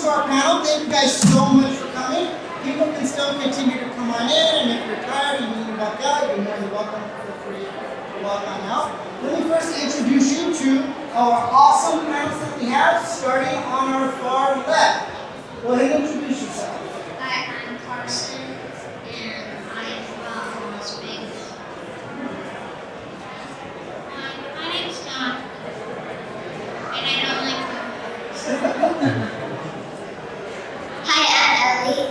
to our panel. Thank you guys so much for coming. People can still continue to come on in, and if you're tired and you need to walk out, you're more than welcome. Feel free to walk on out. Let me first introduce you to our awesome panelists that we have, starting on our far left. Go ahead and introduce yourself. Hi, I'm Carson, and I'm from Las Vegas. My name's John, and I don't like cars. Hi, I'm Ellie,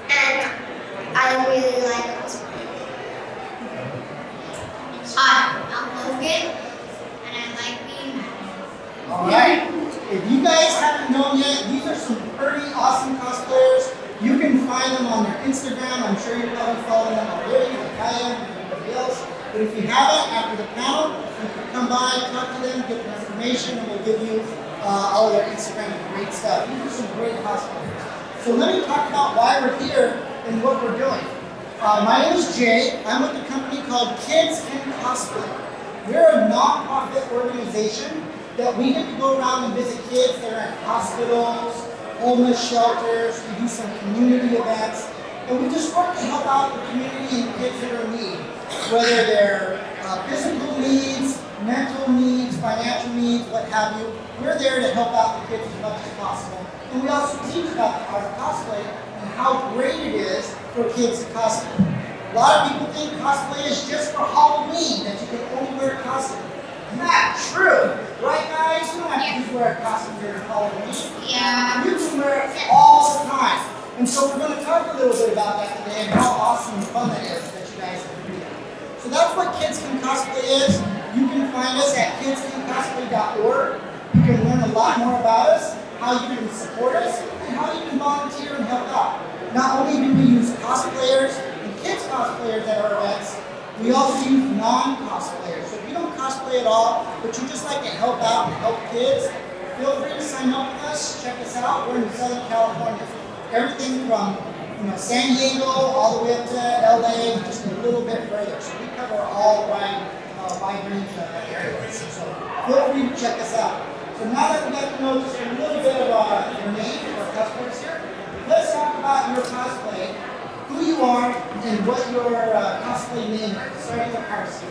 and I really like cosplay. Hi, I'm Logan, and I like being mad. Alright, if you guys haven't known yet, these are some pretty awesome cosplayers. You can find them on their Instagram. I'm sure you're probably following them already, like I am and everybody else. But if you haven't, after the panel, you can come by, talk to them, get their information, and we'll give you all of their Instagram and great stuff. These are some great cosplayers. So let me talk about why we're here and what we're doing. My name is Jay. I'm with a company called Kids Can Cosplay. We're a non-profit organization that we get to go around and visit kids that are in hospitals, homeless shelters. We do some community events, and we just work to help out the community and kids that are in need, whether they're physical needs, mental needs, financial needs, what have you. We're there to help out the kids as much as possible. And we also teach about the art of cosplay and how great it is for kids to cosplay. A lot of people think cosplay is just for Halloween, that you can only wear a costume. Not true, right guys? You don't have to just wear a costume during Halloween. Yeah. You can wear it all the time. And so we're going to talk a little bit about that today and how awesome and fun that is that you guys can do that. So that's what Kids Can Cosplay is. You can find us at kidscancosplay.org. You can learn a lot more about us, how you can support us, and how you can volunteer and help out. Not only do we use cosplayers and kids cosplayers at our events, we also use non-cosplayers. So if you don't cosplay at all, but you just like to help out and help kids, feel free to sign up with us, check us out. We're in Southern California. Everything from San Diego all the way up to LA, just a little bit further. So we cover all wide range of areas. So feel free to check us out. So now that we got to know just a little bit of your name of our cosplayers here, let's talk about your cosplay, who you are, and what your cosplay name is. Starting with Carson.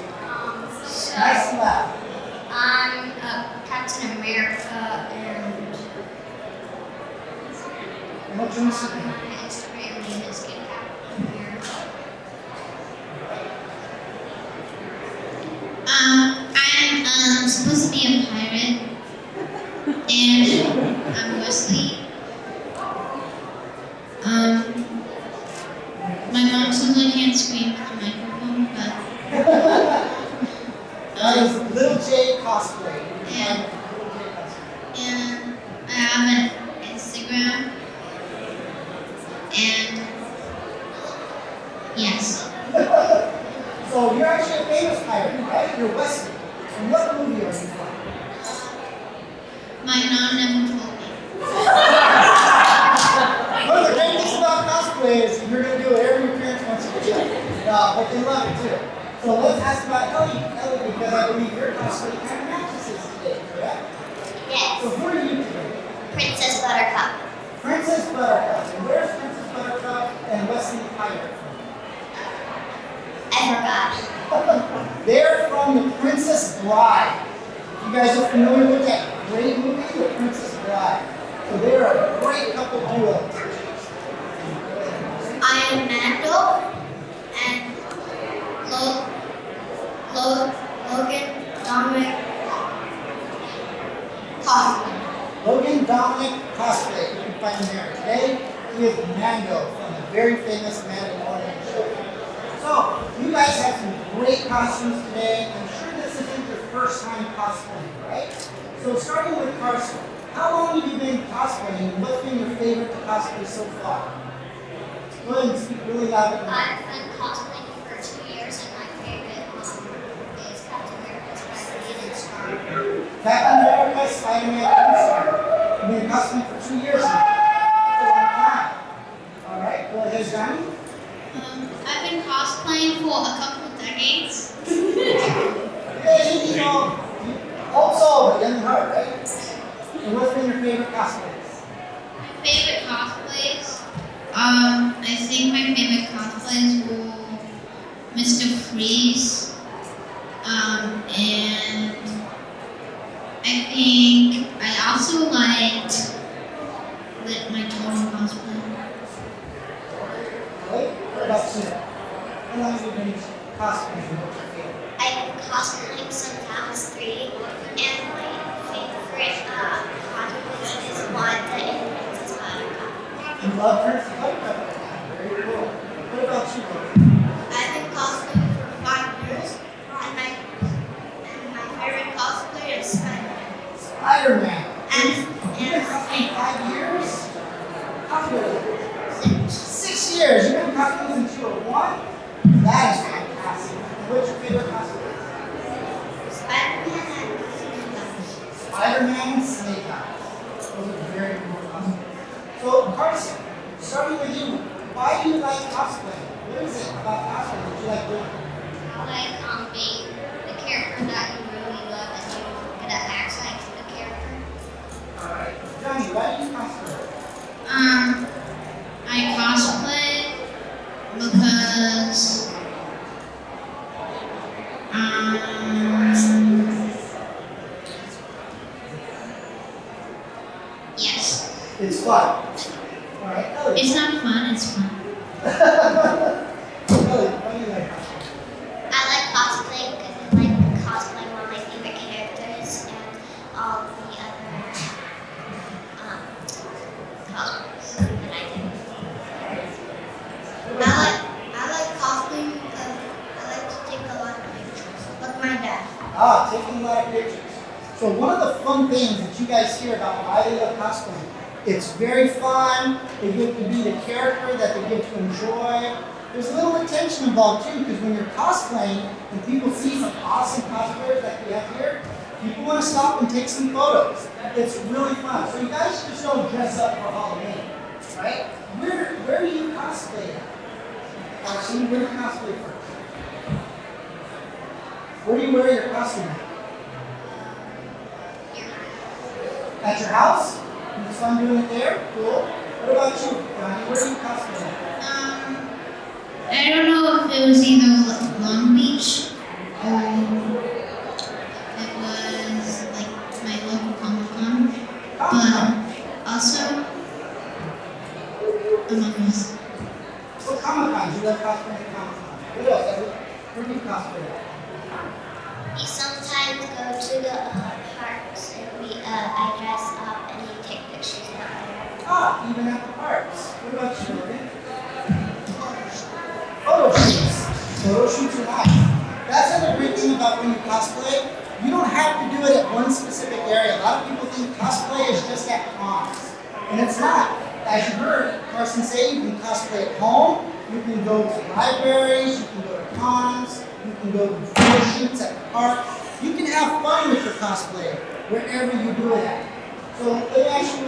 So Nice and loud. I'm Captain America, and What's your Instagram? my Instagram name is Captain America. I'm supposed to be a pirate, and I'm Wesley. My mom says I can't scream with the microphone, but That is Little J Cosplay. Yeah. and I have an Instagram, and yes, So you're actually a famous pirate, right? You're Wesley. And what movie are you from? my mom never told me. One of the great things about cosplay is you're going to do whatever your parents want you to do. But they love it too. So let's ask about Ellie, because I believe your cosplay kind of matches his today, correct? So Yes, who are you today? Princess Buttercup. Princess Buttercup. And where's Princess Buttercup and Wesley the Pirate from? I forgot. They're from The Princess Bride. You guys are familiar with that great movie, The Princess Bride. So they're a great couple duo. I am Mando, and Logan Dominic Cosplay. Logan Dominic Cosplay. You can find him there. Today, he is Mando from the very famous Mandalorian show. So, you guys have some great costumes today. I'm sure this isn't your first time cosplaying, right? So, starting with Carson, how long have you been cosplaying, and what's been your favorite to cosplay so far? Go ahead and speak really loud. I've been cosplaying for 2 years, and my favorite is Captain America, Spider-Man, and Star. Captain America, Spider-Man, and Star. You've been cosplaying for 2 years now. That's a long time. All right, go ahead, Johnny. I've been cosplaying for a couple of decades. Hey, old soul, but young at heart, right? And what's been your favorite cosplays? favorite cosplays. I think my favorite cosplays were Mr. Freeze. And I think I also liked my total cosplay. What about you? How long have you been cosplaying? What's your favorite? I've been cosplaying since I was 3, and my favorite cosplay is Wanda and Princess Buttercup. You love Princess Buttercup? Very cool. What about you, Chloe? I've been cosplaying for 5 years, and my favorite cosplay is Spider-Man. Spider-Man. And You've been cosplaying 5 years? How good? 6. 6 years. You've been cosplaying since you were 1? That is fantastic. And what's your favorite cosplay? Spider-Man and Snake. Spider-Man and Snake Eyes. Those are very cool cosplays. So, Carson, starting with you, why do you like cosplay? What is it about cosplay that you like doing? I like being the character that you really love and you're gonna act like the character. Alright. Johnny, why do you cosplay? I cosplay because yes. It's fun. Alright, Ellie. It's not fun, it's fun. Ellie, why do you like cosplay? I like cosplay because I like cosplaying one of my favorite characters and all the other cosplays that I do. I like cosplaying because I like to take a lot of pictures with my dad. Ah, taking a lot of pictures. So one of the fun things that you guys hear about why they love cosplaying, it's very fun. They get to be the character that they get to enjoy. There's a little attention involved too, because when you're cosplaying and people see some awesome cosplayers like we have here, people want to stop and take some photos. It's really fun. So you guys just don't dress up for Halloween, right? Where do you cosplay at? Carson, where do you cosplay first? Where do you wear your costume at? At your house? It's fun doing it there? Cool. What about you, Johnny? Where do you cosplay at? I don't know if it was either Long Beach or it was like my local Comic-Con, but also Among Us. What Comic-Cons? You love cosplaying at Comic-Con. What else? Where do you cosplay at? We sometimes go to the parks and I dress up and we take pictures out there. Ah, even at the parks. What about you, Morgan? Photo shoots. Photo shoots are nice. That's another great thing about when you cosplay. You don't have to do it at one specific area. A lot of people think cosplay is just at cons. And it's not. As you heard Carson say, you can cosplay at home, you can go to libraries, you can go to cons, you can go to photo shoots at the park. You can have fun with your cosplay wherever you do it at. So let me ask you,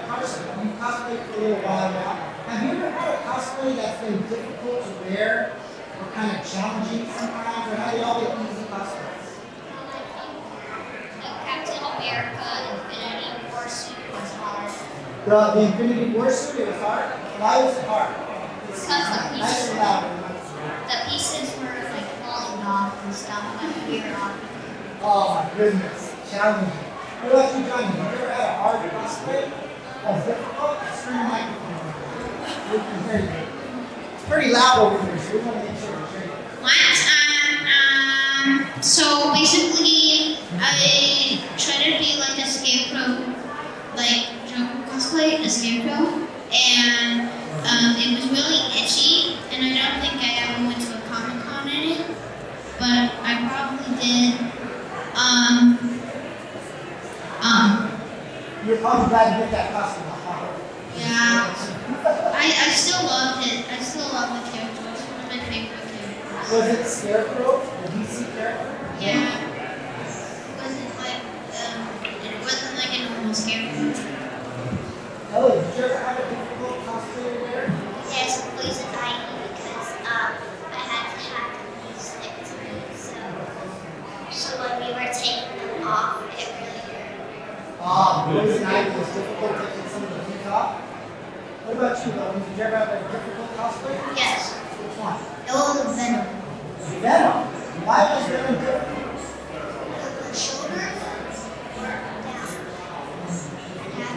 Carson, you cosplayed for a little while now. Have you ever had a cosplay that's been difficult to wear or kind of challenging sometimes, or have they all been easy cosplays? The Captain America Infinity War suit was hard. The Infinity War suit, it was hard. Why was it hard? Because Nice and loud. the pieces were like falling off and stuff like weird off. Oh my goodness, challenging. What about you, Johnny? Have you ever had a hard cosplay that's difficult? Turn your microphone on. We can hear you. It's pretty loud over here, so we want to make sure we hear you. So basically, I try to be like a scarecrow, like Joker cosplay, a scarecrow, and it was really itchy, and I don't think I ever went to a Comic-Con in it, but I probably did. You're probably glad to get that costume off, huh? Yeah, I still loved it. I still love the character. It's one of my favorite characters. Was it Scarecrow, the DC character? Yeah. It wasn't like a normal scarecrow. Ellie, did you ever have a difficult cosplay to wear? There's poison ivy because I had to have them stick to me. So when we were taking them off, it really hurt. Poison ivy was difficult taking some of the heat off. What about you, Logan? Did you ever have a difficult cosplay? Yes. Which one? It was Venom. Venom. Why was Venom difficult? The shoulder. Yeah.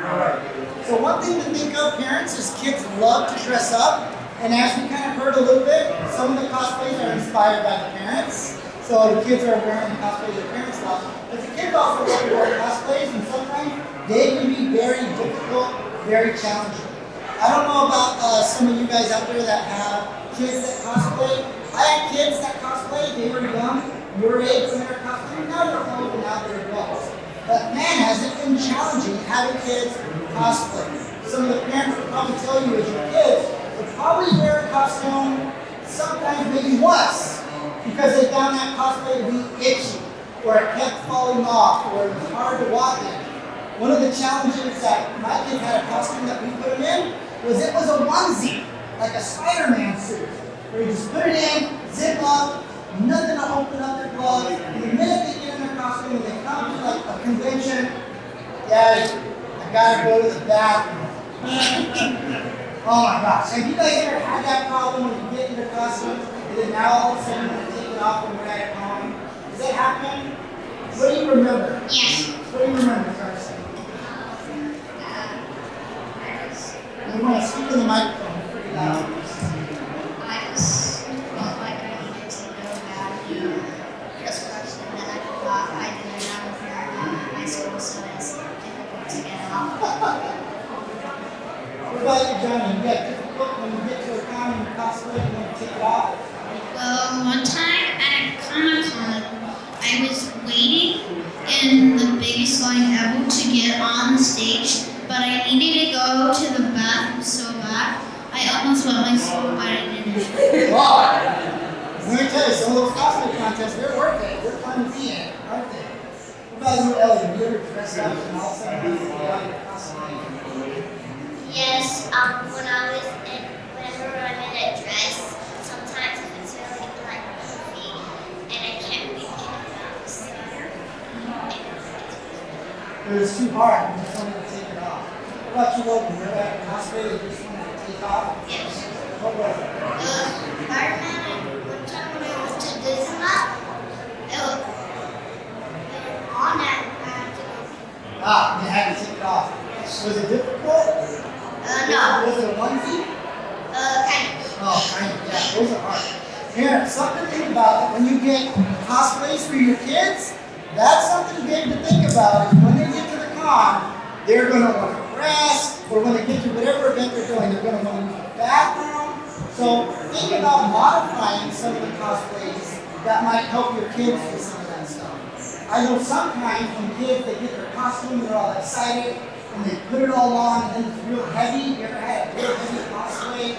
Alright. So one thing to think of, parents, is kids love to dress up. And as we kind of heard a little bit, some of the cosplays are inspired by the parents. So the kids are wearing the cosplays their parents love. But the kids also love to wear cosplays, and sometimes they can be very difficult, very challenging. I don't know about some of you guys out there that have kids that cosplay. I had kids that cosplay, they were young, your age when they were cosplaying, now they're old and now they're adults. But man, has it been challenging having kids cosplay. Some of the parents will probably tell you as your kids would probably wear a costume sometimes maybe once because they found that cosplay to be itchy or it kept falling off or it was hard to walk in. One of the challenges that my kids had a costume that we put them in was it was a onesie, like a Spider-Man suit, where you just put it in, zip up, nothing to open up their gloves, and the minute they get in their costume and they come to like a convention, Daddy, I gotta go to the bathroom. Oh my gosh, have you guys ever had that problem when you get in your costume and then now all of a sudden you want to take it off when you're at home? Does that happen? What do you remember? Yes. What do you remember, Carson? You want to speak in the microphone, it's pretty loud. I just felt like I needed to go back this question that I forgot I didn't have a pair in high school, so it's difficult to get off. What about you, Johnny? You get difficult when you get to a con and you cosplay and you take it off? Well, one time at a Comic-Con, I was waiting in the biggest line ever to get on the stage, but I needed to go to the bathroom so bad. I almost wet myself, but I didn't. Wow! Let me tell you, some of those cosplay contests, they're worth it. They're fun to be in, aren't they? What about you, Ellie? Have you ever dressed up and all of a sudden you get out of your cosplay? Yes, whenever I'm in a dress, sometimes if it's really like heavy and I can't really get it out, so It was too hard, you just wanted to take it off. What about you, Logan? You ever had a cosplay that you just wanted to take off? yes. What was it? Spider-Man, and one time when I went to Disneyland, it was on that I had to go. Ah, you had to take it off. Was it difficult? No. Was it a onesie? Kind of. Oh, kind of, yeah, those are hard. Parents, something to think about when you get cosplays for your kids, that's something big to think about. Is when they get to the con, they're going to want to rest, or when they get to whatever event they're doing, they're going to want to use the bathroom. So think about modifying some of the cosplays that might help your kids with some of that stuff. I know sometimes when kids, they get their costume, they're all excited, and they put it all on, and then it's real heavy. You ever had a real heavy cosplay?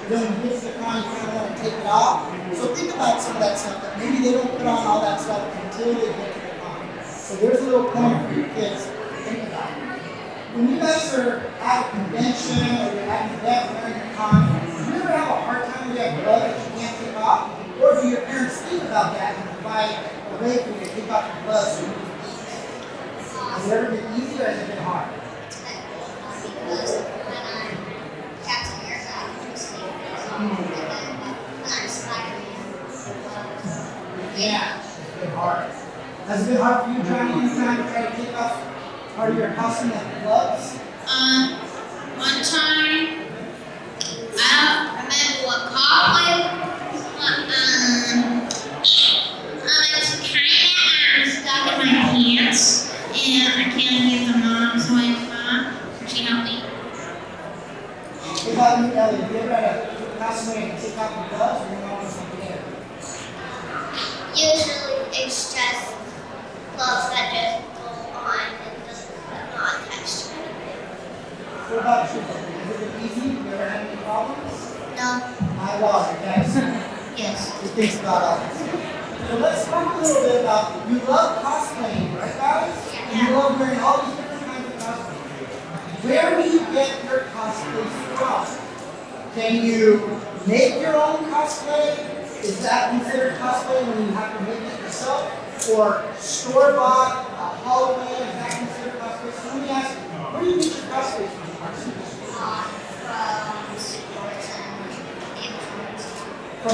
Then when you get to the con, you kind of want to take it off. So think about some of that stuff, that maybe they don't put on all that stuff until they get to the con. So there's a little point for your kids to think about. When you guys are at a convention or you're at an event during the con, do you ever have a hard time with that glove that you can't take off? Or do your parents think about that and provide a way for you to take off your gloves so you can eat? Has it ever been easy or has it been hard? Because when I'm Captain America, I can just leave it on. And then when I'm Spider-Man, Yeah, it's been hard. Has it been hard for you, Johnny, anytime to try to take off part of your costume like gloves? One time, I don't remember what cosplay. I was kind of stuck in my pants, and I can't get them on, so I she helped me. What about you, Ellie? Have you ever had a costume and take off your gloves or you don't want something there? usually it's just gloves that just go on and just not attached to anything. What about you? Has it been easy? Have you ever had any problems? No. My water, guys. Yes. He thinks about all this. So let's talk a little bit about, you love cosplaying, right guys? And you love wearing all these different kinds of costumes. Where do you get your cosplays from? Can you make your own cosplay? Is that considered cosplay when you have to make it yourself? Or store-bought, Halloween, is that considered cosplay? So let me ask you, where do you get your cosplays from?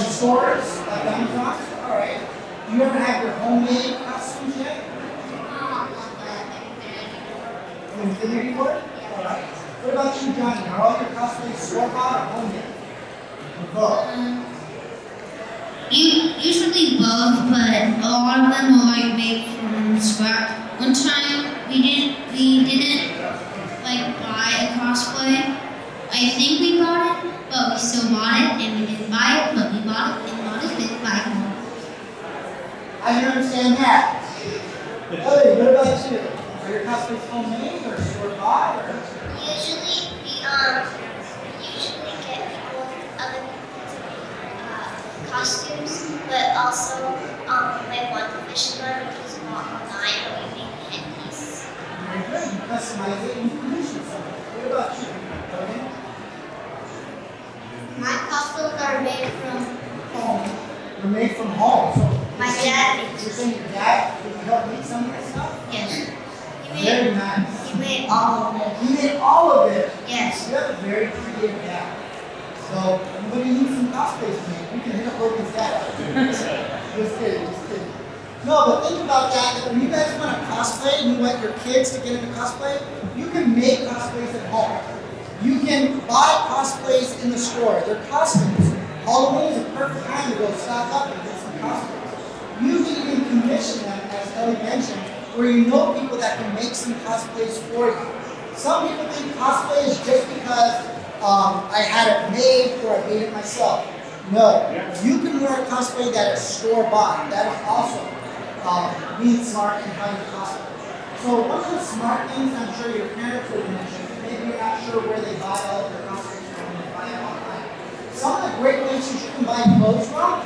in stores, like Amazon? Alright. Do you ever have your homemade costumes yet? Infinity War? Alright. What about you, Johnny? Are all your cosplays store-bought or homemade? Or both? Usually both, but a lot of them are like made from scratch. One time we didn't like buy a cosplay. I think we bought it, but we still bought it, and we didn't buy it, but we bought it and bought it and didn't buy it. I can understand that. Ellie, what about you? Are your cosplays homemade or store-bought? Or? Usually we usually get other people to make costumes, but also my one division one, which was bought online, and we make a headpiece. Very good. You customize it and you produce it somewhere. What about you? Okay. My costumes are made from Home. They're made from home. So my dad. you're saying your dad did you help make some of this stuff? Yes. Very nice. He made all of it. You made all of it. Yes. You have a very creative dad. So anybody needs some cosplays to make, we can hit up Logan's dad. Just kidding. No, but think about that when you guys want to cosplay and you want your kids to get into cosplay, you can make cosplays at home. You can buy cosplays in the store. They're costumes. Halloween is a perfect time to go stock up and get some costumes. You can even commission them, as Ellie mentioned, where you know people that can make some cosplays for you. Some people think cosplay is just because I had it made or I made it myself. No, you can wear a cosplay that is store-bought. That is also being smart in how you cosplay. So one of the smart things I'm sure your parents would mention, maybe you're not sure where they buy all of their cosplays from when they buy them online. Some of the great places you can buy clothes from,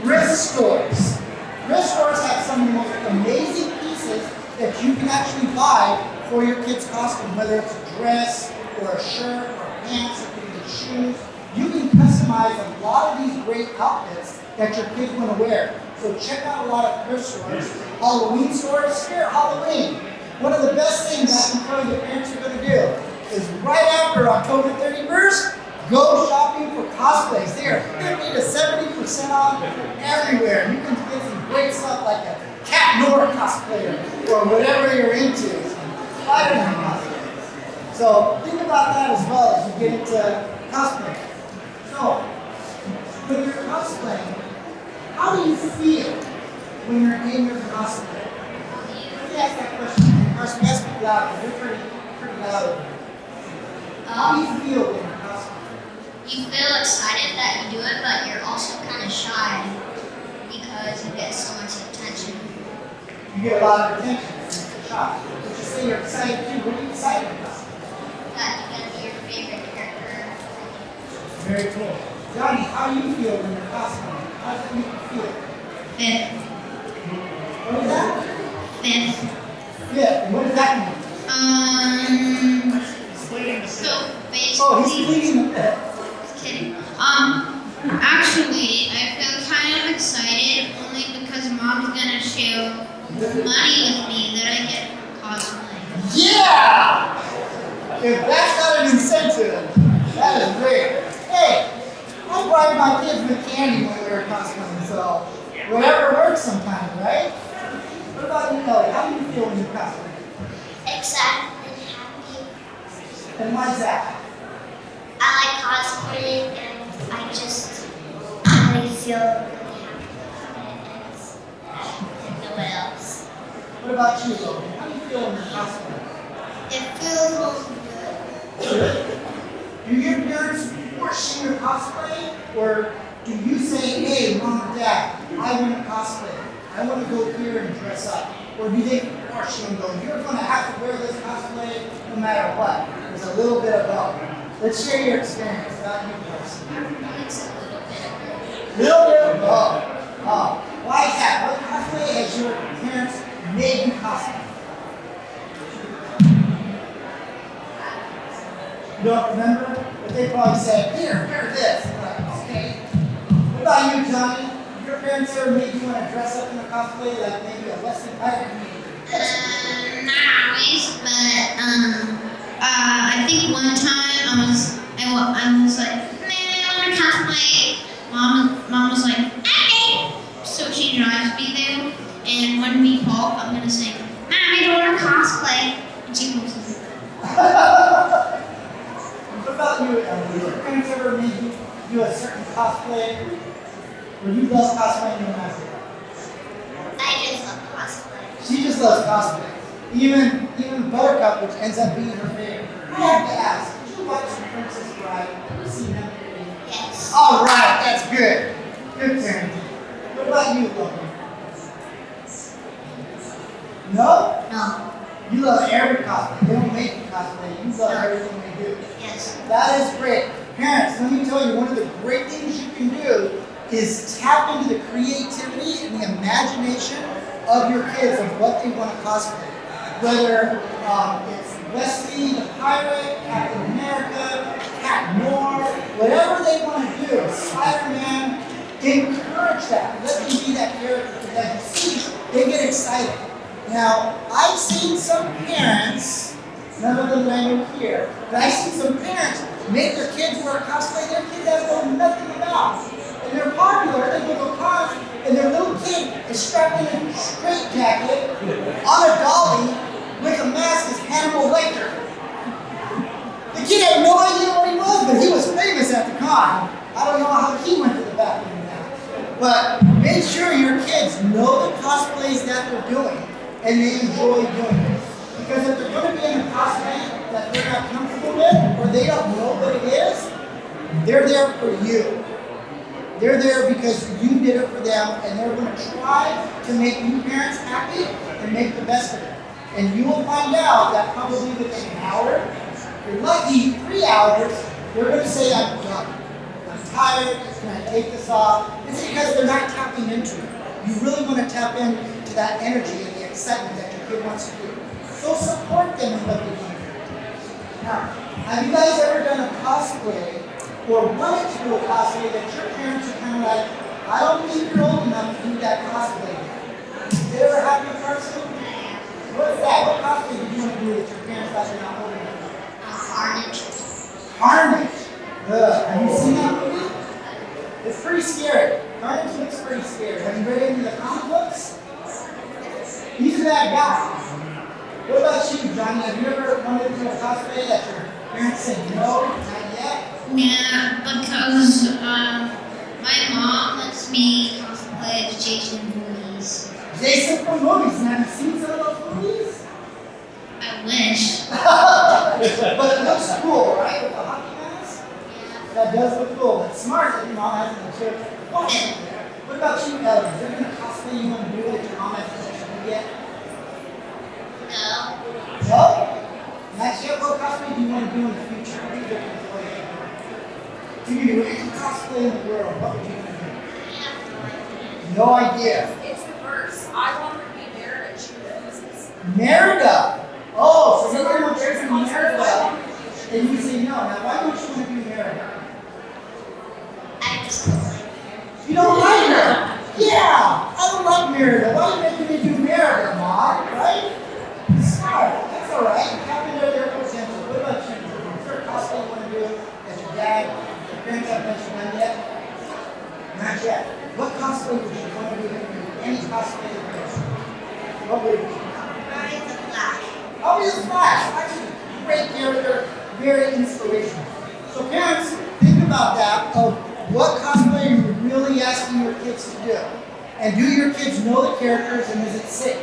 thrift stores. Thrift stores have some of the most amazing pieces that you can actually buy for your kid's costume, whether it's a dress or a shirt or pants or even shoes. You can customize a lot of these great outfits that your kids want to wear. So check out a lot of thrift stores, Halloween stores. Here, Halloween. One of the best things I can tell you the parents are going to do is right after October 31st, go shopping for cosplays. They are 50 to 70% off everywhere. You can get some great stuff like a Cat Nora cosplayer or whatever you're into. Spider-Man cosplay. So think about that as well as you get into cosplay. So when you're cosplaying, how do you feel when you're in your cosplay? Let me ask that question. First, we ask people loud because we're pretty loud over here. How do you feel when you're cosplaying? You feel excited that you do it, but you're also kind of shy because you get so much attention. You get a lot of attention. It's a shock. But you say you're excited too. What are you excited about? That you're going to be your favorite character. Very cool. Johnny, how do you feel when you're cosplaying? How does it make you feel? Fifth. What is that? Fifth. Yeah. And what does that mean? So basically. Oh, he's pleading the fifth. Just kidding. Actually, I feel kind of excited only because Mom's gonna share money with me that I get from cosplay. Yeah! If that's not an incentive, that is great. Hey, I bribe my kids with candy when we were cosplaying, so whatever works sometimes, right? What about you, Ellie? How do you feel when you cosplay? Excited and happy. And why is that? I like cosplaying and I just really feel really happy about it and no one else. What about you, Logan? How do you feel when you're cosplaying? It feels good. Do your parents force you to cosplay? Or do you say, hey, Mom and Dad, I want to cosplay. I want to go here and dress up. Or do they force you and go, you're going to have to wear this cosplay no matter what? There's a little bit of both. Let's share your experience, not you first. It's a little bit of Little bit of both. Oh. Why is that? What cosplay has your parents made you cosplay? You don't remember? But they probably said, here, wear this. And you're like, okay. What about you, Johnny? Your parents ever made you want to dress up in a cosplay, like maybe a Wesley Pirate? not always, but I think one time I was like, man, I want to cosplay. Mom was like, What about you, Emily? Did your parents ever made you do a certain cosplay? Or you love cosplaying no matter what? I just love cosplay. She just loves cosplay. Even Buttercup, which ends up being her favorite. I have to ask, did you watch The Princess Bride? Have you seen that movie? Yes. All right, that's good. Good parenting. What about you, Logan? No? No. You love every cosplay. They don't make you cosplay. You love everything they do. Yes. That is great. Parents, let me tell you, one of the great things you can do is tap into the creativity and the imagination of your kids of what they want to cosplay. Whether it's Wesley the Pirate, Captain America, Cat Noir, whatever they want to do, Spider-Man, encourage that. Let them be that character because as you see, they get excited. Now, I've seen some parents, none of them that I know here, but I've seen some parents make their kids wear cosplay their kids have known nothing about. And they're popular, they go to cons, and their little kid is strapped in a straitjacket on a dolly with a mask as Hannibal Lecter. The kid had no idea what he was, but he was famous at the con. I don't know how he went to the bathroom now. But make sure your kids know the cosplays that they're doing and they enjoy doing it. Because if they're going to be in a cosplay that they're not comfortable with or they don't know what it is, they're there for you. They're there because you did it for them and they're going to try to make you parents happy and make the best of it. And you will find out that probably within an hour, if you're lucky, 3 hours, they're going to say, I'm done. I'm tired, can I take this off? It's because they're not tapping into it. You really want to tap into that energy and the excitement that your kid wants to do. So support them in what they want to do. Now, have you guys ever done a cosplay or wanted to do a cosplay that your parents are kind of like, I don't think you're old enough to do that cosplay yet? Did it ever happen in person? What's that? What cosplay did you want to do that your parents thought you're not old enough? Carnage. Carnage. Have you seen that movie? It's pretty scary. Carnage looks pretty scary. Have you read any of the comic books? He's a bad guy. What about you, Johnny? Have you ever wanted to do a cosplay that your parents said no, not yet? Yeah, because my mom lets me cosplay as Jason movies. Jason from movies. And have you seen some of those movies? I wish. But it looks cool, right? With the hockey mask? That does look cool. It's smart that your mom hasn't been sure. What about you, Ellen? Is there any cosplay you want to do that your mom hasn't shown you yet? No. No? Not yet. What cosplay do you want to do in the future? What are you looking for? If you could do any cosplay in the world, what would you want to do? I have no idea. No idea. It's reverse. I want her to be Merida. She refuses. Merida. Oh, so So you're going to there's be concept Merida. I And you say no. Now, why don't you want to be Merida? I just don't like her. You don't like her? Yeah, I don't like Merida. Why are you making me do Merida, Mom? Right? Smart. That's all right. Tap into their potential. What about you? Is there a cosplay you want to do that your dad, your parents haven't mentioned none yet? Not yet. What cosplay would you want to do? Any cosplay you want? What would it be? Running the Flash. I'll be the Flash. Flash is a great character, very inspirational. So parents, think about that of what cosplay are you really asking your kids to do? And do your kids know the characters and is it safe?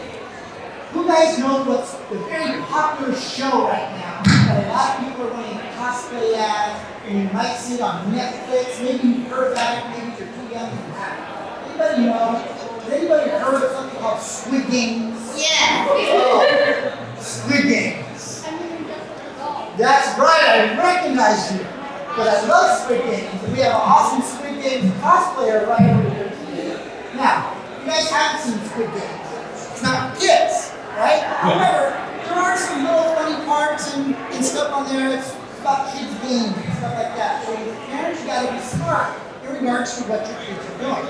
Who guys knows what's the very popular show right now that a lot of people are wanting to cosplay as, and you might see it on Netflix, maybe you've heard about it, maybe you're too young to have it. Anybody know? Has anybody heard of something called Squid Games? Yeah. Oh, Squid Games. That's right, I recognize you. But I love Squid Games. And we have an awesome Squid Games cosplayer right over here today. Now, you guys haven't seen Squid Games. It's not for kids, right? However, there are some little funny parts and stuff on there. It's about kids' games and stuff like that. So as parents, you gotta be smart in regards to what your kids are doing.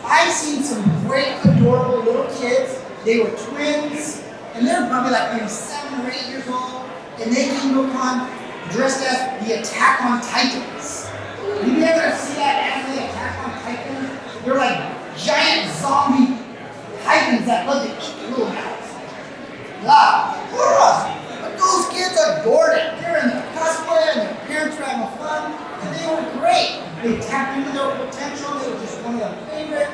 I've seen some great, adorable little kids. They were twins, and they're probably like maybe 7 or 8 years old, and they came to a con dressed as the Attack on Titans. Did you ever see that anime, Attack on Titans? They're like giant zombie titans that love to eat the little guys. Wow. But those kids are adored it. They're in their cosplay and their parents were having fun, and they were great. They tapped into their potential. They were just one of their favorite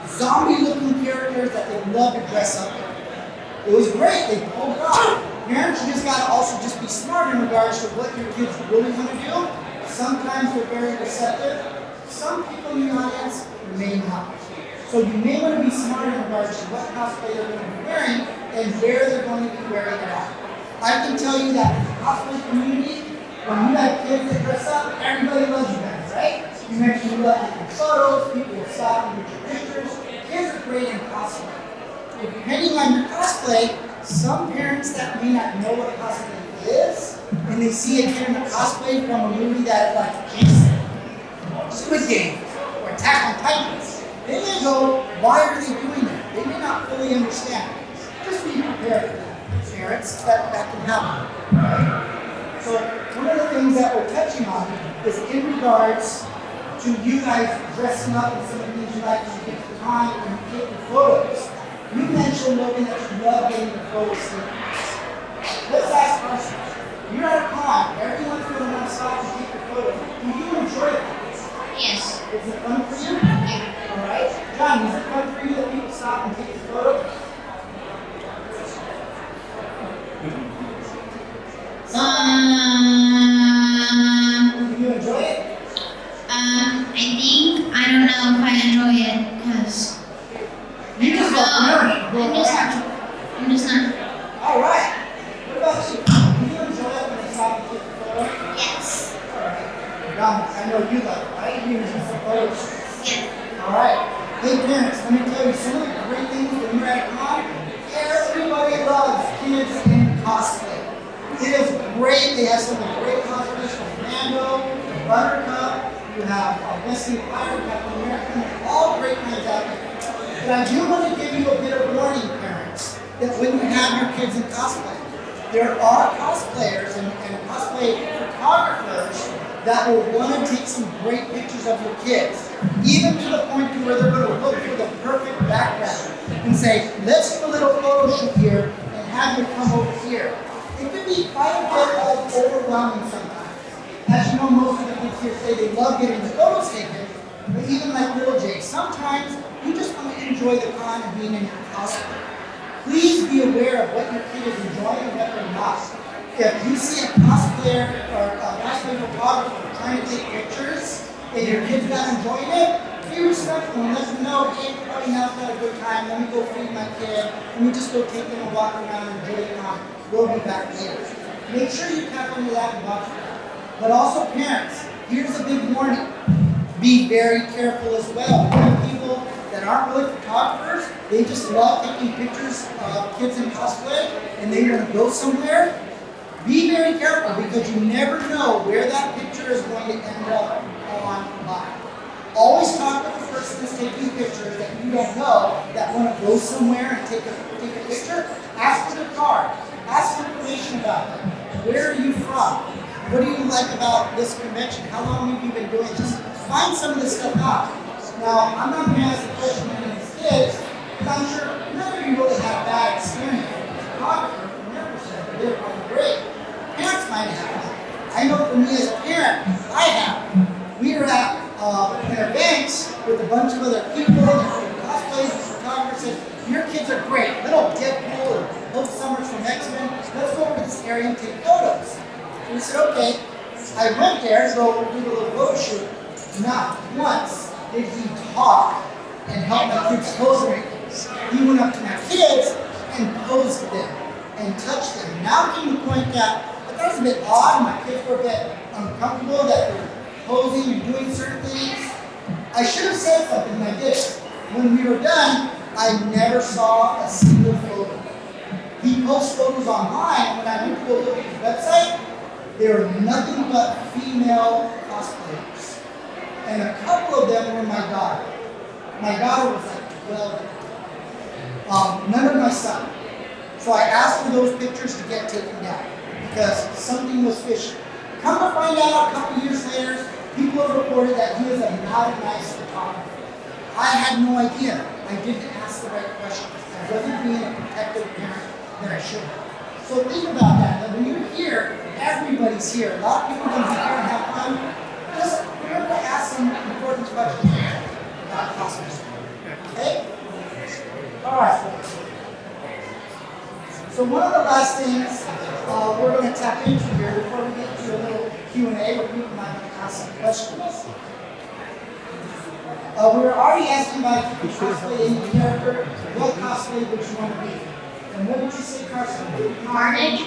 zombie-looking characters that they love to dress up in. It was great. They pulled it off. Parents, you just gotta also just be smart in regards to what your kids really want to do. Sometimes they're very receptive. Some people in the audience may not. So you may want to be smart in regards to what cosplay they're going to be wearing and where they're going to be wearing it at. I can tell you that in the cosplay community, when you have kids that dress up, everybody loves you guys, right? You mentioned you love taking photos, people will stop and get your pictures. Kids are great in cosplay. But depending on your cosplay, some parents that may not know what cosplay is, and they see a kid in a cosplay from a movie that is like Jason, Squid Game, or Attack on Titans, they may go, why are they doing that? They may not fully understand. Just be prepared for that. Parents, that can happen. Right? So one of the things that we're touching on is in regards to you guys dressing up and some of the things you like to take the time and take the photos. You mentioned, Logan, that you love getting the photos taken. Let's ask questions. You're at a con, everyone's going to want to stop and take the photo. Do you enjoy it? Yes. Is it fun for you? Yeah. Alright. John, is it fun for you that people stop and take the photo? Do you enjoy it? I don't know if I enjoy it because You just love learning. I'm just not. Alright. What about you? Do you enjoy it when they stop and take the photo? Yes. Alright. John, I know you love it, right? You use some photos. Yeah. Alright. Hey parents, let me tell you some of the great things when you're at a con. Everybody loves kids in cosplay. It is great. They have some of the great cosplays from Fandom, Buttercup. You have Wesley Pirate, Captain America, and all great kinds out there. But I do want to give you a bit of warning, parents, that when you have your kids in cosplay, there are cosplayers and cosplay photographers that will want to take some great pictures of your kids, even to the point to where they're going to look for the perfect background and say, let's do a little photo shoot here and have you come over here. It can be quite a bit overwhelming sometimes. As you know, most of the kids here say they love getting the photos taken, but even like little Jay, sometimes you just want to enjoy the con of being in your cosplay. Please be aware of what your kid is enjoying and what they're not. If you see a cosplayer or a cosplay photographer trying to take pictures and your kid's not enjoying it, be respectful and let them know, hey, everybody now's not a good time, let me go feed my kid, let me just go take them and walk around and enjoy the con. We'll be back later. Make sure you tap into that and watch for that. But also parents, here's a big warning. Be very careful as well. We have people that aren't really photographers, they just love taking pictures of kids in cosplay and they want to go somewhere. Be very careful because you never know where that picture is going to end up online. Always talk with the person that's taking pictures that you don't know that want to go somewhere and take a picture. Ask for their card. Ask for information about them. Where are you from? What do you like about this convention? How long have you been doing this? Find some of this stuff out. Now, I'm not going to ask the question of these kids, because I'm sure none of you really had a bad experience with a photographer from their perspective. They're probably great. Parents might have. I know for me as a parent, I have. We were at an event with a bunch of other people that were cosplays and photographers said, your kids are great. Little Deadpool or Hope Summers from X-Men. Let's go over to this area and take photos. So we said, okay. I went there to go do a little photo shoot. Not once did he talk and help my kids pose or anything. He went up to my kids and posed them and touched them. Now came the point that was a bit odd. My kids were a bit uncomfortable that they were posing and doing certain things. I should have said something and I did. When we were done, I never saw a single photo. He posts photos online. When I went to go look at his website, there were nothing but female cosplayers. And a couple of them were my daughter. My daughter was like 12. None of my son. So I asked for those pictures to get taken down because something was fishy. Come to find out a couple years later, people have reported that he is not a nice photographer. I had no idea. I didn't ask the right questions. I wasn't being a protective parent that I should have. So think about that. That when you're here everybody's here. A lot of people can be here and have fun. Just remember to ask some important questions about cosplay. Okay? Alright. So one of the last things we're going to tap into here before we get to a little Q&A where people might ask some questions. We were already asking about if you could cosplay any character. What cosplay would you want to be? And what did you say, Carson? Carnage.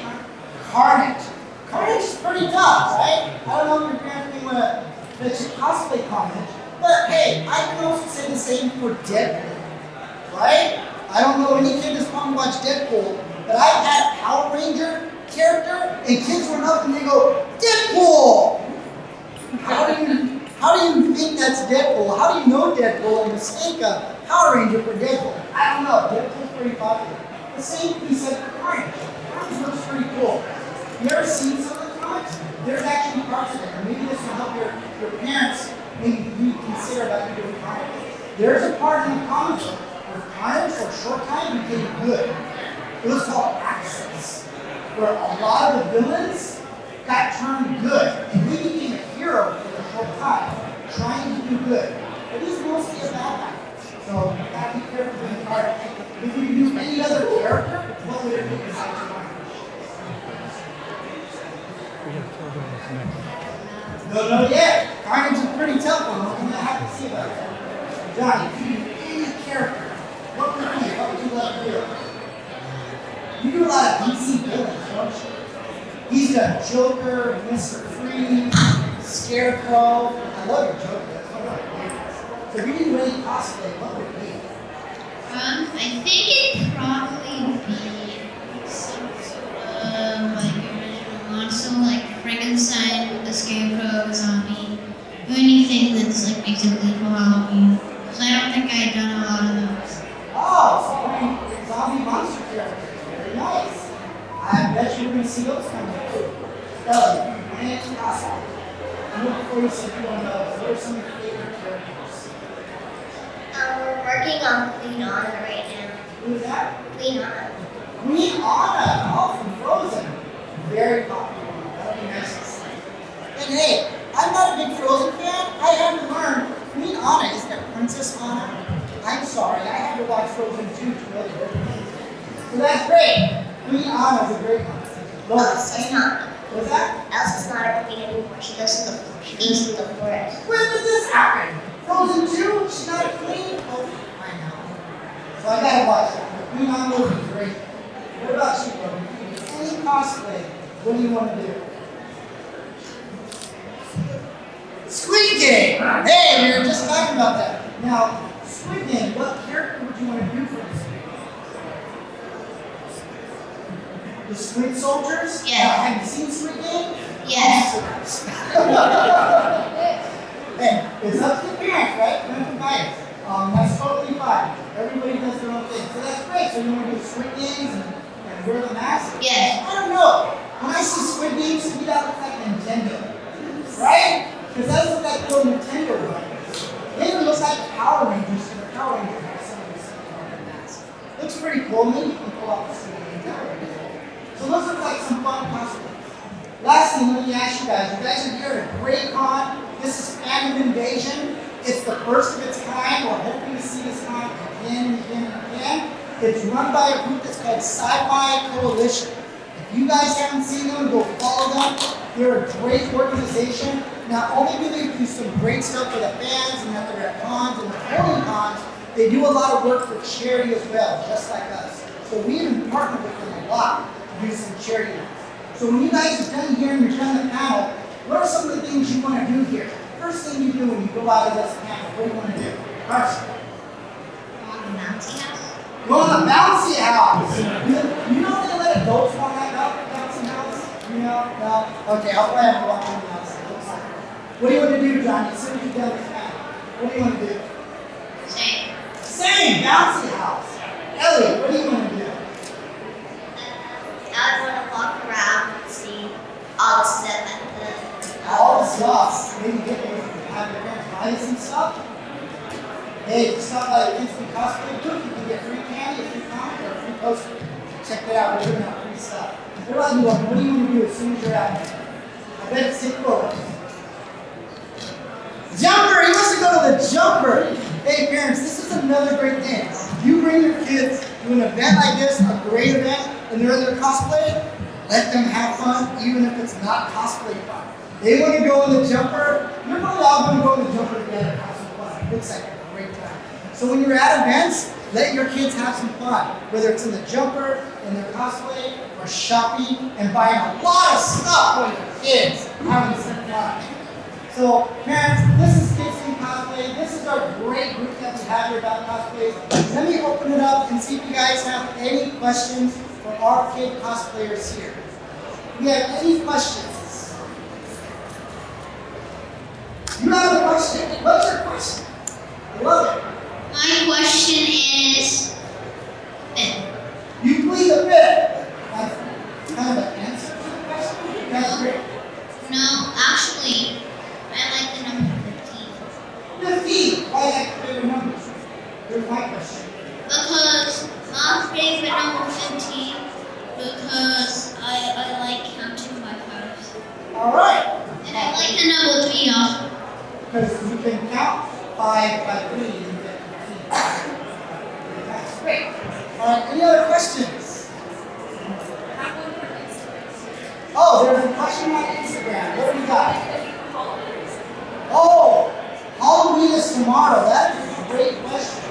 Carnage. Carnage is pretty tough, right? I don't know if your parents may want to let you cosplay Carnage, but hey, I can also say the same for Deadpool, right? I don't know any kid that's probably watched Deadpool, but I've had a Power Ranger character, and kids run up and they go, Deadpool! How do you think that's Deadpool? How do you know Deadpool and mistake a Power Ranger for Deadpool? I don't know. Deadpool's pretty popular. The same can be said for Carnage. Carnage looks pretty cool. You ever seen some of the comics? There's actually parts of it, and maybe this will help your parents maybe reconsider about you doing Carnage. There's a part in the comic book where Carnage for a short time became good. It was called Access, where a lot of the villains got turned good, and he became a hero for a short time, trying to do good. But he's mostly a bad guy. So you gotta be careful doing Carnage. If you could do any other character, what would it be besides Carnage? No, yet. Carnage is a pretty tough one. We're gonna have to see about that. Johnny, if you could do any character, what would it be? What would you love to do? You do a lot of DC villains, don't you? He's got Joker, Mr. Freeze, Scarecrow. I love your Joker. That's one of my favorites. So if you could do any cosplay, what would it be? I think it'd probably be some sort of like original monster, like Frankenstein with the Scarecrow, zombie, or anything that's like basically for Halloween. So I don't think I've done a lot of those. Oh, so zombie monster characters. Very nice. I bet you we're going to see those coming up too. Ellie, and cosplay. I'm looking forward to some people know what are some of your favorite characters? We're working on Queen Anna right now. Who's that? Queen Anna. Queen Anna, all from Frozen. Very popular. That'll be nice to see. And hey, I'm not a big Frozen fan. I had to learn Queen Anna, isn't it Princess Anna? I'm sorry, I had to watch Frozen 2 to really hear it. So that's great. Queen Anna is a great one. Elsa's not. What's that? Elsa's not a queen anymore. She goes to the forest. When did this happen? Frozen 2? She's not a queen? Oh, I know. So I gotta watch that. But Queen Anna would be great. What about you, brother? Any cosplay, what do you want to do? Squid Game! Hey, we were just talking about that. Now, Squid Game, what character would you want to do for this? The Squid Soldiers? Yeah. Have you seen Squid Game? Yes. Hey, it's up to the parents, right? Parents and bias. That's totally fine. Everybody does their own thing. So that's great. So you want to do Squid Games and wear the mask? Yes. I don't know. When I see Squid Games, to me that looks like Nintendo. Right? Because that looks like little Nintendo ones. They even look like Power Rangers, because the Power Rangers have some of these masks. Looks pretty cool. Maybe you can pull off the Squid Game. That would be cool. So those look like some fun cosplays. Last thing, let me ask you guys. You guys are here at a great con. This is Fandom Invasion. It's the first of its kind. We're hoping to see this con again and again and again. It's run by a group that's called Sci-Fi Coalition. If you guys haven't seen them, go follow them. They're a great organization. Not only do they do some great stuff for the fans and that they're at cons and holding cons, they do a lot of work for charity as well, just like us. So we even partner with them a lot to do some charity work. So when you guys are done here and you're done the panel, what are some of the things you want to do here? First thing you do when you go out of this panel, what do you want to do? Carson. On the bouncy house. Go on the bouncy house. You know they let adults walk out of the bouncy house? You know? No? Okay, I'll probably have to walk on the bouncy house. What do you want to do, Johnny? As soon as you're done this panel, what do you want to do? Same. Same, bouncy house. Elliot, what do you want to do? I want to walk around and see all the stuff at the. All the stuff. Maybe get have your parents buy you some stuff. Hey, if it's not like instant cosplay too, you can get free candy, a free comic, or a free poster. Check that out. We're giving out free stuff. What about you? What do you want to do as soon as you're out here? Let's take forward. Jumper, he wants to go to the jumper. Hey parents, this is another great thing. You bring your kids to an event like this, a great event, and they're in their cosplay, let them have fun, even if it's not cosplay fun. They want to go in the jumper, you're probably all going to go in the jumper together, have some fun. It looks like a great time. So when you're at events, let your kids have some fun, whether it's in the jumper, in their cosplay, or shopping, and buying a lot of stuff for your kids, having some fun. So, parents, this is Kids in Cosplay. This is our great group that we have here about cosplays. Let me open it up and see if you guys have any questions for our kid cosplayers here. Do you have any questions? You have a question. What's your question? I love it. My question is, fifth. You plead the fifth. That's kind of an answer to the question. That's great. No, actually, I like the number 15. 15. Why that favorite number? Here's my question. Because my favorite number 15, because I like counting by fives. All right. And I like the number 3 also. Because you can count 5 by 3 and get 15. That's great. All right, any other questions? Have one for Instagram. Oh, there's a question on Instagram. What do we got? Oh, Halloween is tomorrow. That is a great question.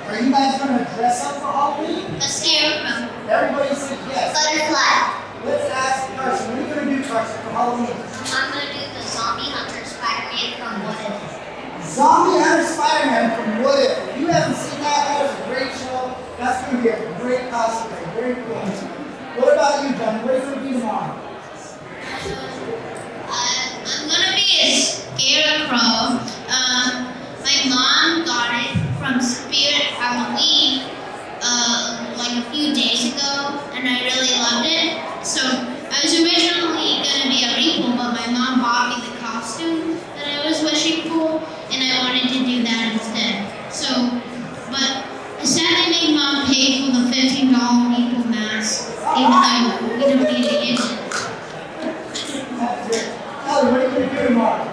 Are you guys going to dress up for Halloween? A scarecrow. Everybody said yes. Butterfly. Let's ask Carson. What are you going to do, Carson, for Halloween? I'm gonna do the zombie hunter Spider-Man from What If. Zombie Hunter Spider-Man from What If. If you haven't seen that, that is a great show. That's going to be a great cosplay. Very cool. What about you, Johnny? What are you going to do tomorrow? I'm gonna be a scarecrow. My mom got it from Spirit Halloween like a few days ago, and I really loved it. So I was originally gonna be a repo, but my mom bought me the costume that I was wishing for, and I wanted to do that instead. So, but instead I made mom pay for the $15 repo mask, even though we don't need to use it. That's it. Ellie, what are you going to do tomorrow?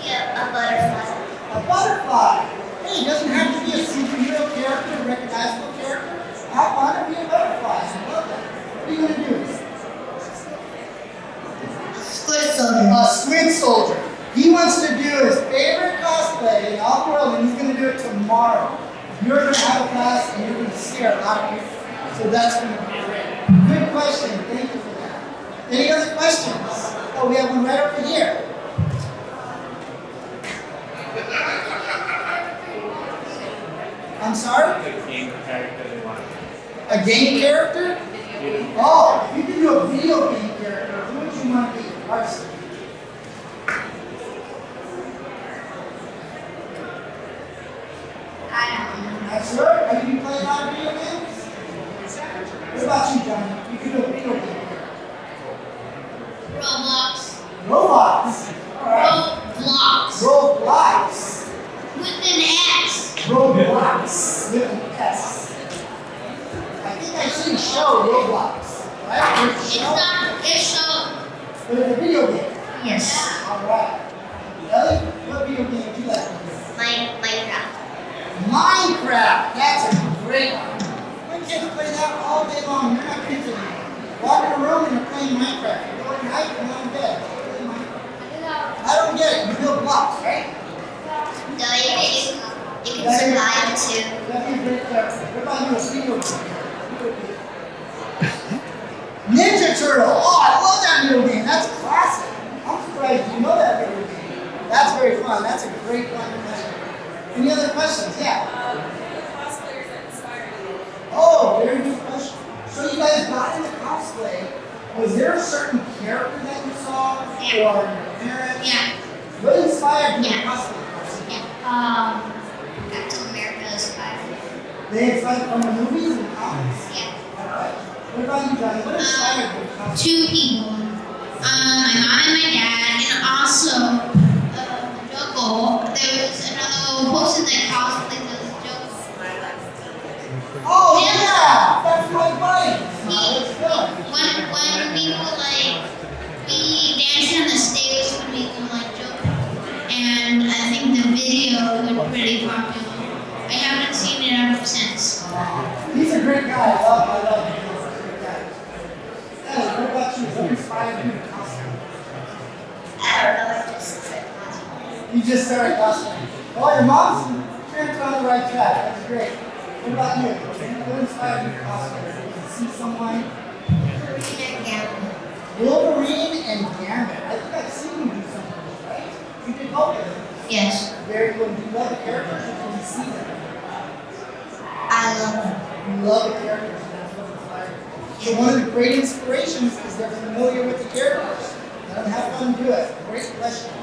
Yeah, a butterfly. A butterfly. Hey, it doesn't have to be a superhero character, a recognizable character. Have fun and be a butterfly. I love that. What are you going to do? Squid soldier. A squid soldier. He wants to do his favorite cosplay in all the world, and he's going to do it tomorrow. You're going to have a class, and you're going to scare a lot of people. So that's going to be great. Good question. Thank you for that. Any other questions? Oh, we have one right over here. I'm sorry? The game character they want. A game character? Oh, you can do a video game character. Who would you want to be? Carson. I don't know. Not sure? Have you played a lot of video games? What about you, Johnny? You can do a video game character. Roblox. Roblox. Alright. Roblox. Roblox. With an S. Roblox. With an S. I think I've seen a show, Roblox. Right? There's a It's show. not, it's so, But it's a video game. Yes. Alright. Ellie, what video game would you like to do? Minecraft. Minecraft. That's a great one. My kids play that all day long. They're not kids anymore. Walk in a room and they're playing Minecraft. You go in night and I'm dead. Play Minecraft. I don't get it. You build blocks, right? No, you can survive too. That'd be a great character. What about you? A video game? Ninja Turtle. Oh, I love that video game. That's a classic. I'm surprised you know that video game. That's very fun. That's a great fun question. Any other questions? Yeah. The cosplayers that inspired you. Oh, very good question. So you guys got into cosplay. Was there a certain character that you saw? Yeah. Or your parents? yeah, What inspired you in Yeah. cosplay? yeah. Captain America's Spider-Man. They inspired from the movies and comics? Yeah. Alright. What about you, Johnny? What inspired you in cosplay? 2 people. My mom and my dad, and also Joko. There was another person that cosplayed as Joko. Oh, Yeah. yeah! That's my bike! Let's go. When we were like, we danced in the just started cosplaying. Oh, your mom's parents are on the right track. That's great. What about you? What inspired you to cosplay? Did you see someone? Wolverine and Gambit. I think I've seen you do some of those, right? You did both of them. Yes, Very cool. Do you love the characters or can you see them? I love them. You love the characters and that's what inspired you. So one of the great inspirations is they're familiar with the characters. Let them have fun and do it. Great question.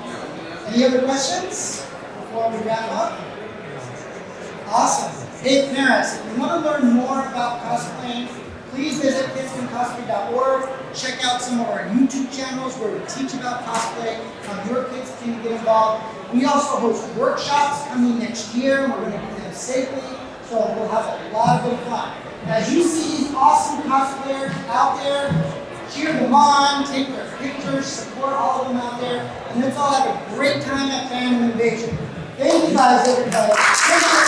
Any other questions before we wrap up? Awesome. Hey parents, if you want to learn more about cosplaying, please visit kidscancosplay.org. Check out some of our YouTube channels where we teach about cosplay, how your kids can get involved. We also host workshops coming next year. We're going to do them safely, so we'll have a lot of good fun. As you see these awesome cosplayers out there, cheer them on, take their pictures, support all of them out there, and let's all have a great time at Fandom Invasion. Thank you guys, everybody.